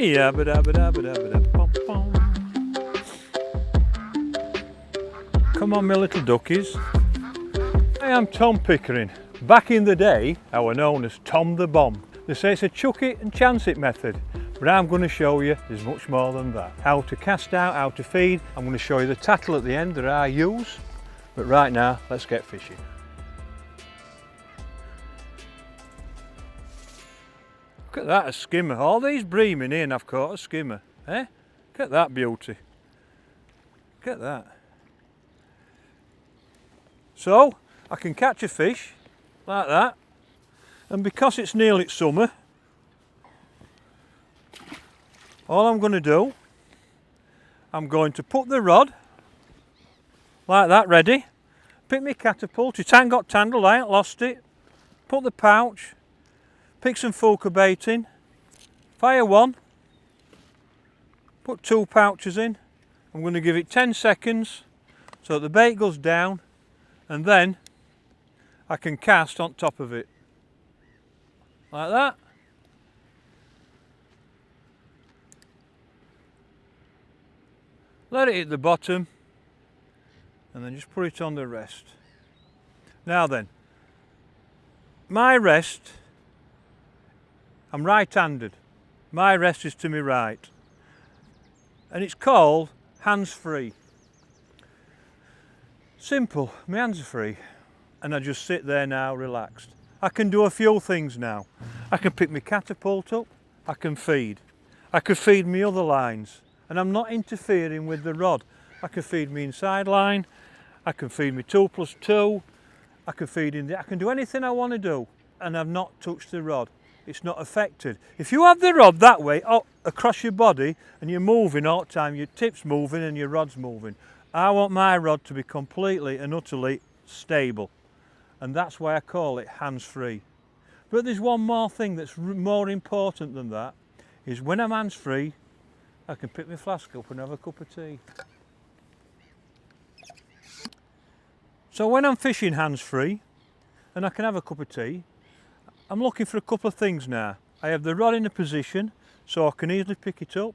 Yabba dabba dabba dabba dabba bum bum. Come on, my little duckies. I am Tom Pickering. Back in the day, I was known as Tom the Bomb. They say it's a chuck it and chance it method, but I'm going to show you there's much more than that. How to cast out, how to feed. I'm going to show you the tattle at the end that I use. But right now, let's get fishing. Look at that, a skimmer. All these breaming in, I've caught a skimmer. Eh? Look at that beauty. Look at that. So, I can catch a fish like that, and because it's nearly summer, all I'm going to do, I'm going to put the rod like that ready, pick my catapult, it ain't got tangled, I ain't lost it, put the pouch, pick some Fuka bait in, fire one, put 2 pouches in. I'm going to give it 10 seconds so that the bait goes down, and then I can cast on top of it like that. Let it hit the bottom and then just put it on the rest. Now then, my rest, I'm right-handed. My rest is to my right, and it's called hands-free. Simple, my hands are free, and I just sit there now relaxed. I can do a few things now. I can pick my catapult up, I can feed. I could feed me other lines, and I'm not interfering with the rod. I can feed me inside line, I can feed me 2+2, I can feed in I can do anything I want to do, and I've not touched the rod. It's not affected. If you have the rod that way across your body and you're moving all the time, your tip's moving and your rod's moving. I want my rod to be completely and utterly stable, and that's why I call it hands-free. But there's one more thing that's more important than that, is when I'm hands-free, I can pick my flask up and have a cup of tea. So when I'm fishing hands-free and I can have a cup of tea, I'm looking for a couple of things now. I have the rod in a position so I can easily pick it up.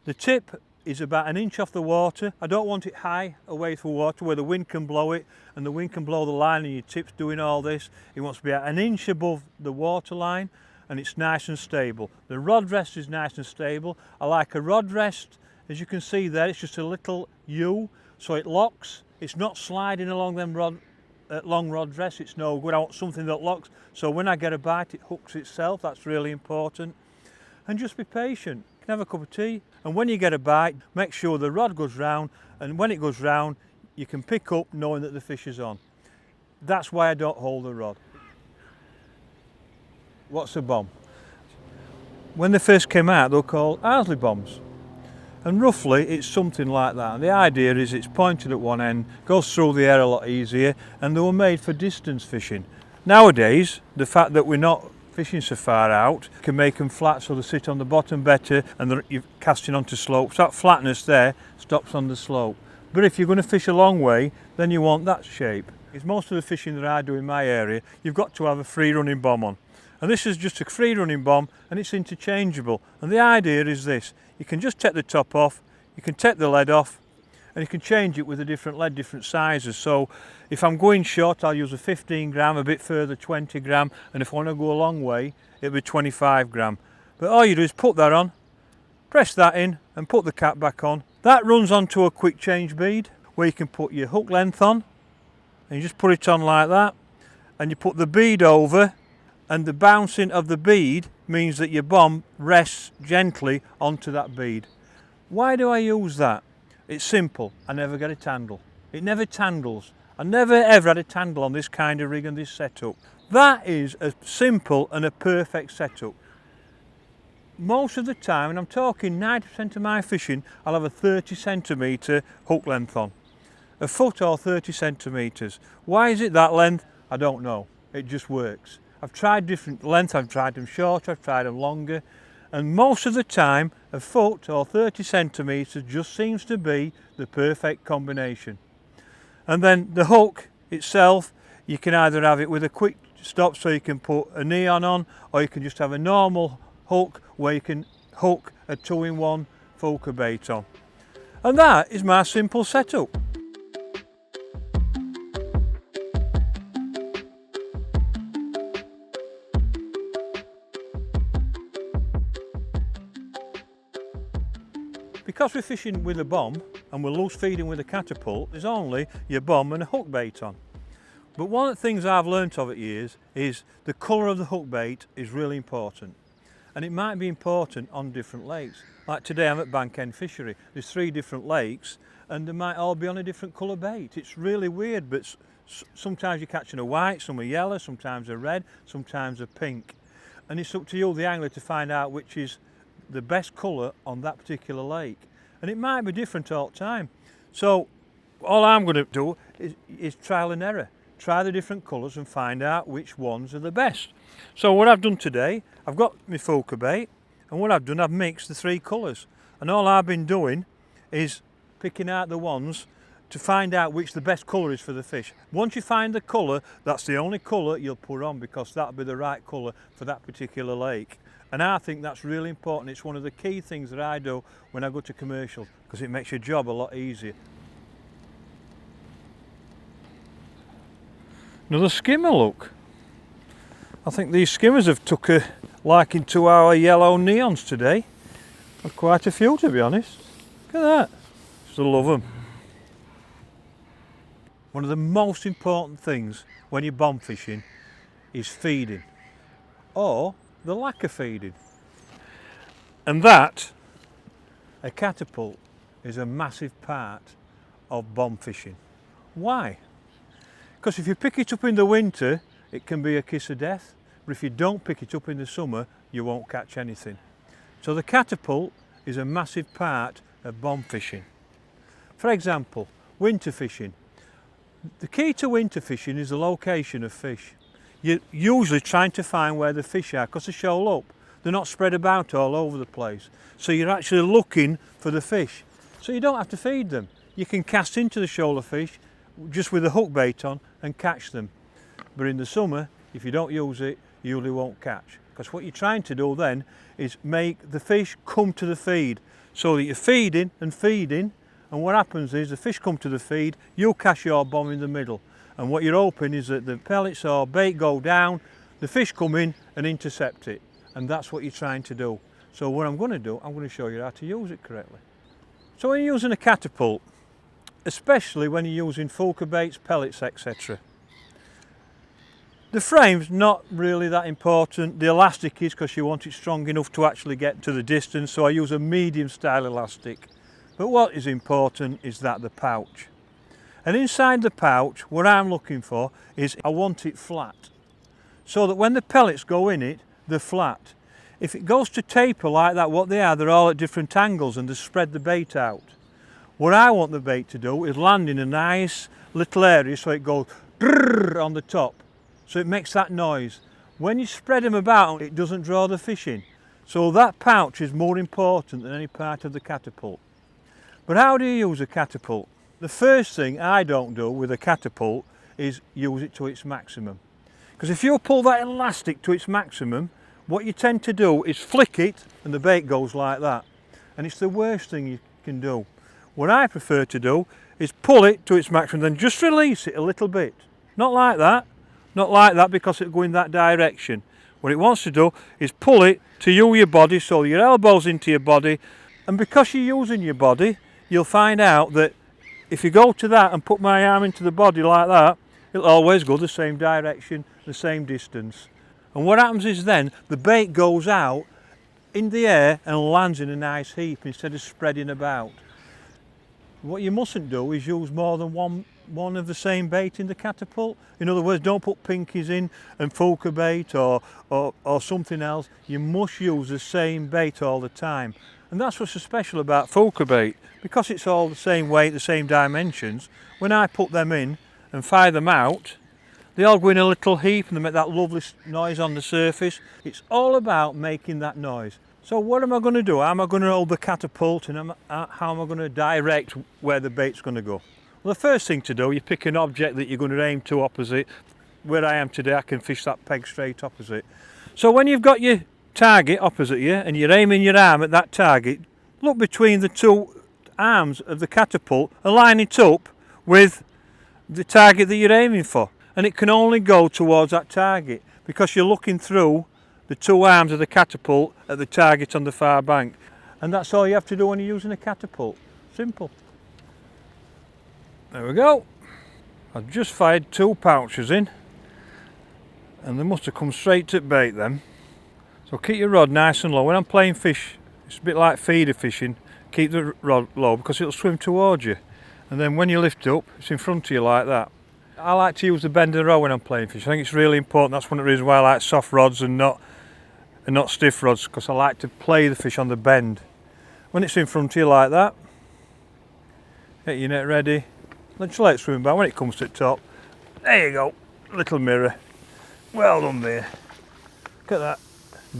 The tip is about 1 inch off the water. I don't want it high away from water where the wind can blow it and the wind can blow the line and your tip's doing all this. It wants to be at 1 inch above the water line, and it's nice and stable. The rod rest is nice and stable. I like a rod rest, as you can see there, it's just a little U, so it locks. It's not sliding along them long rod rests, it's no good. I want something that locks, so when I get a bite it hooks itself. That's really important. And just be patient. You can have a cup of tea, and when you get a bite, make sure the rod goes round, and when it goes round you can pick up knowing that the fish is on. That's why I don't hold the rod. What's a bomb? When they first came out they were called Ardsley bombs, and roughly it's something like that. And the idea is it's pointed at one end, goes through the air a lot easier, and they were made for distance fishing. Nowadays, the fact that we're not fishing so far out can make them flat so they sit on the bottom better, and you're casting onto slopes. That flatness there stops on the slope. But if you're going to fish a long way, then you want that shape. Because most of the fishing that I do in my area, you've got to have a free running bomb on. And this is just a free running bomb, and it's interchangeable. And the idea is this: you can just take the top off, you can take the lead off, and you can change it with a different lead, different sizes. So if I'm going short, I'll use a 15 gram, a bit further 20 gram, and if I want to go a long way, it'll be 25 gram. But all you do is put that on, press that in, and put the cap back on. That runs onto a quick change bead where you can put your hook length on, and you just put it on like that, and you put the bead over, and the bouncing of the bead means that your bomb rests gently onto that bead. Why do I use that? It's simple. I never get a tangle. It never tangles. I never ever had a tangle on this kind of rig and this setup. That is a simple and a perfect setup. Most of the time, and I'm talking 90% of my fishing, I'll have a 30 centimetre hook length on. A foot or 30 centimetres. Why is it that length? I don't know. It just works. I've tried different lengths, I've tried them shorter, I've tried them longer, and most of the time a foot or 30 centimetres just seems to be the perfect combination. And then the hook itself, you can either have it with a quick stop so you can put a Neeonz on, or you can just have a normal hook where you can hook a 2-in-1 Foker bait on. And that is my simple setup. Because we're fishing with a bomb and we're loose feeding with a catapult, there's only your bomb and a hook bait on. But one of the things I've learnt over the years is the colour of the hook bait is really important. And it might be important on different lakes. Like today I'm at Bank End Fishery. There's 3 different lakes and they might all be on a different colour bait. It's really weird, but sometimes you're catching a white, some are yellow, sometimes a red, sometimes a pink. And it's up to you, the angler, to find out which is the best colour on that particular lake. And it might be different all the time. So all I'm going to do is trial and error. Try the different colours and find out which ones are the best. So what I've done today, I've got my Foker bait, and what I've done, I've mixed the 3 colours. And all I've been doing is picking out the ones to find out which the best colour is for the fish. Once you find the colour, that's the only colour you'll put on, because that'll be the right colour for that particular lake. And I think that's really important. It's one of the key things that I do when I go to commercial, because it makes your job a lot easier. Another skimmer, look. I think these skimmers have took a liking to our yellow neons today. I've quite a few, to be honest. Look at that. Just love them. One of the most important things when you're bomb fishing is feeding, or the lack of feeding. And that, a catapult, is a massive part of bomb fishing. Why? Because if you pick it up in the winter, it can be a kiss of death, but if you don't pick it up in the summer, you won't catch anything. So the catapult is a massive part of bomb fishing. For example, winter fishing. The key to winter fishing is the location of fish. You're usually trying to find where the fish are, because they shoal up. They're not spread about all over the place. So you're actually looking for the fish. So you don't have to feed them. You can cast into the shoal of fish just with a hook bait on and catch them. But in the summer, if you don't use it, you usually won't catch. Because what you're trying to do then is make the fish come to the feed, so that you're feeding and feeding, and what happens is the fish come to the feed, you cast your bomb in the middle. And what you're hoping is that the pellets or bait go down, the fish come in and intercept it. And that's what you're trying to do. So what I'm going to do, I'm going to show you how to use it correctly. So when you're using a catapult, especially when you're using Foker baits, pellets, etc., the frame's not really that important. The elastic is, because you want it strong enough to actually get to the distance, so I use a medium style elastic. But what is important is that the pouch. And inside the pouch, what I'm looking for is I want it flat, so that when the pellets go in it, they're flat. If it goes to taper like that, what they are, they're all at different angles and they spread the bait out. What I want the bait to do is land in a nice little area so it goes brrrr on the top, so it makes that noise. When you spread them about, it doesn't draw the fish in. So that pouch is more important than any part of the catapult. But how do you use a catapult? The first thing I don't do with a catapult is use it to its maximum. Because if you pull that elastic to its maximum, what you tend to do is flick it and the bait goes like that. And it's the worst thing you can do. What I prefer to do is pull it to its maximum, then just release it a little bit. Not like that because it'll go in that direction. What it wants to do is pull it to your body, so your elbow's into your body, and because you're using your body, you'll find out that if you go to that and put my arm into the body like that, it'll always go the same direction, the same distance. And what happens is then the bait goes out in the air and lands in a nice heap instead of spreading about. What you mustn't do is use more than one of the same bait in the catapult. In other words, don't put pinkies in and Foker bait or something else. You must use the same bait all the time. And that's what's so special about Foker bait. Because it's all the same weight, the same dimensions, when I put them in and fire them out, they all go in a little heap and they make that lovely noise on the surface. It's all about making that noise. So what am I going to do? How am I going to hold the catapult, and how am I going to direct where the bait's going to go? Well, the first thing to do, you pick an object that you're going to aim to opposite. Where I am today, I can fish that peg straight opposite. So when you've got your target opposite you and you're aiming your arm at that target, look between the two arms of the catapult and line it up with the target that you're aiming for. And it can only go towards that target because you're looking through the two arms of the catapult at the target on the far bank. And that's all you have to do when you're using a catapult. Simple. There we go. I've just fired 2 pouches in and they must have come straight to bait them. So keep your rod nice and low. When I'm playing fish, it's a bit like feeder fishing. Keep the rod low because it'll swim towards you. And then when you lift up, it's in front of you like that. I like to use the bend and row when I'm playing fish. I think it's really important. That's one of the reasons why I like soft rods and not stiff rods, because I like to play the fish on the bend. When it's in front of you like that, get your net ready. Let's let it swim back. When it comes to the top, there you go, little mirror. Well done there. Look at that.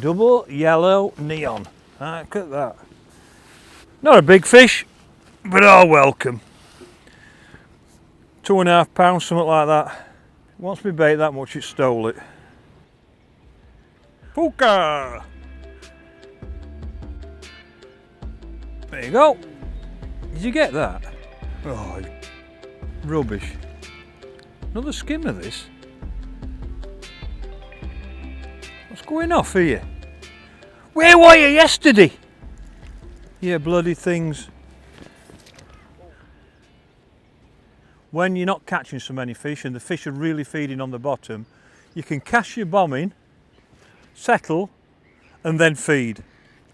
Double yellow neon. Right, look at that. Not a big fish, but all welcome. 2.5 pounds, something like that. Once we bait that much, it stole it. Puka! There you go. Did you get that? Oh, rubbish. Another skimmer this. What's going off here? Where were you yesterday? Yeah, bloody things. When you're not catching so many fish and the fish are really feeding on the bottom, you can cast your bomb in, settle, and then feed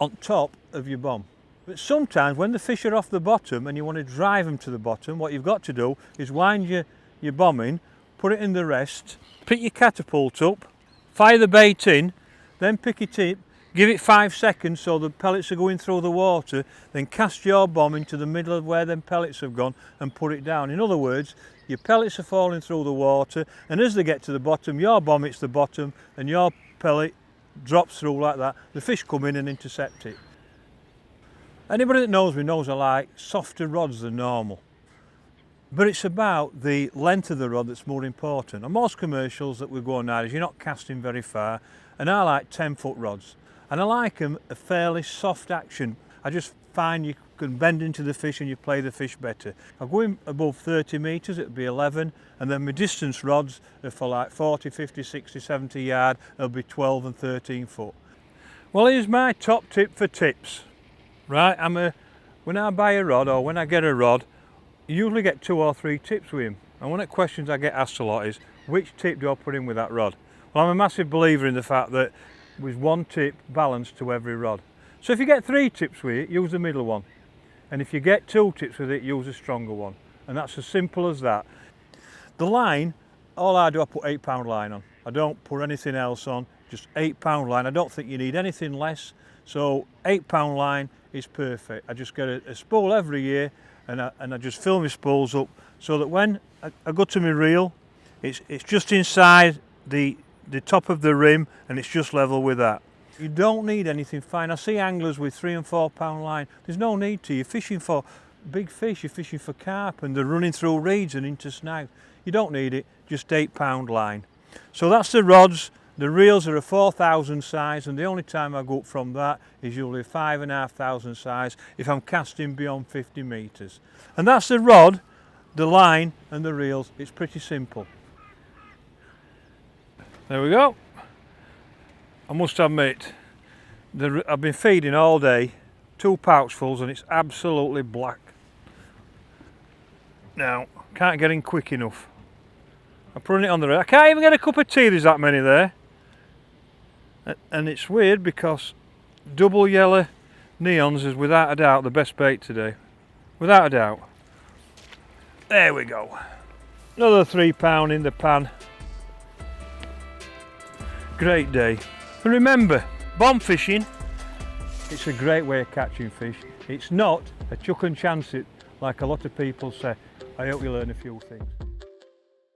on top of your bomb. But sometimes when the fish are off the bottom and you want to drive them to the bottom, what you've got to do is wind your bomb in, put it in the rest, pick your catapult up, fire the bait in, then pick it up, give it 5 seconds so the pellets are going through the water, then cast your bomb into the middle of where them pellets have gone and put it down. In other words, your pellets are falling through the water and as they get to the bottom, your bomb hits the bottom and your pellet drops through like that. The fish come in and intercept it. Anybody that knows me knows I like softer rods than normal. But it's about the length of the rod that's more important. On most commercials that we go on nowadays, you're not casting very far, and I like 10-foot rods. And I like them a fairly soft action. I just find you can bend into the fish and you play the fish better. I'm going above 30 metres, it'll be 11, and then my distance rods are for like 40, 50, 60, 70 yard, they'll be 12 and 13 foot. Well, here's my top tip for tips. Right, when I buy a rod or when I get a rod, you usually get 2 or 3 tips with him. And one of the questions I get asked a lot is, which tip do I put in with that rod? Well, I'm a massive believer in the fact that with 1 tip balanced to every rod. So if you get 3 tips with it, use the middle one. And if you get 2 tips with it, use a stronger one. And that's as simple as that. The line, all I do, I put 8-pound line on. I don't put anything else on, just 8-pound line. I don't think you need anything less. So 8-pound line is perfect. I just get a spool every year and I just fill my spools up so that when I go to my reel, it's just inside the top of the rim and it's just level with that. You don't need anything fine. I see anglers with 3 and 4 pound line. There's no need to. You're fishing for big fish, you're fishing for carp and they're running through reeds and into snag. You don't need it, just 8-pound line. So that's the rods. The reels are a 4,000 size and the only time I go up from that is usually a 5,500 size if I'm casting beyond 50 metres. And that's the rod, the line and the reels. It's pretty simple. There we go. I must admit, I've been feeding all day, 2 pouchfuls and it's absolutely black. Now, can't get in quick enough. I'm putting it on the rail. I can't even get a cup of tea, there's that many there. And it's weird because double yellow Neeonz is without a doubt the best bait today. Without a doubt. There we go. Another 3 pound in the pan. Great day. And remember, bomb fishing, it's a great way of catching fish. It's not a chuck and chance it like a lot of people say. I hope you learn a few things.